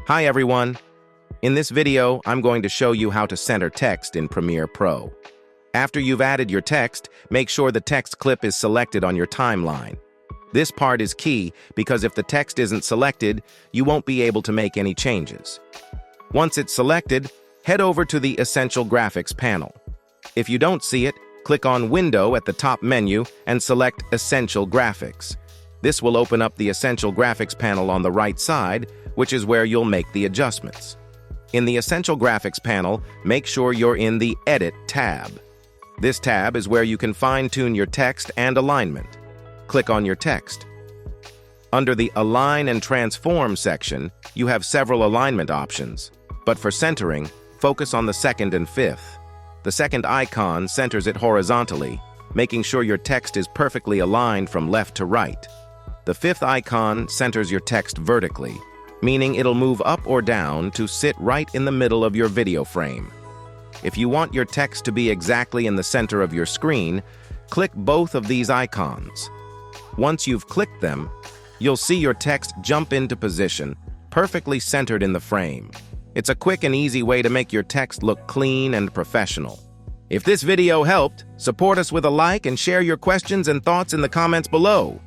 Hi everyone! In this video, I'm going to show you how to center text in Premiere Pro. After you've added your text, make sure the text clip is selected on your timeline. This part is key because if the text isn't selected, you won't be able to make any changes. Once it's selected, head over to the Essential Graphics panel. If you don't see it, click on Window at the top menu and select Essential Graphics. This will open up the Essential Graphics panel on the right side, which is where you'll make the adjustments. In the Essential Graphics panel, make sure you're in the Edit tab. This tab is where you can fine-tune your text and alignment. Click on your text. Under the Align and Transform section, you have several alignment options, but for centering, focus on the second and fifth. The second icon centers it horizontally, making sure your text is perfectly aligned from left to right. The fifth icon centers your text vertically, meaning it'll move up or down to sit right in the middle of your video frame. If you want your text to be exactly in the center of your screen, click both of these icons. Once you've clicked them, you'll see your text jump into position, perfectly centered in the frame. It's a quick and easy way to make your text look clean and professional. If this video helped, support us with a like and share your questions and thoughts in the comments below.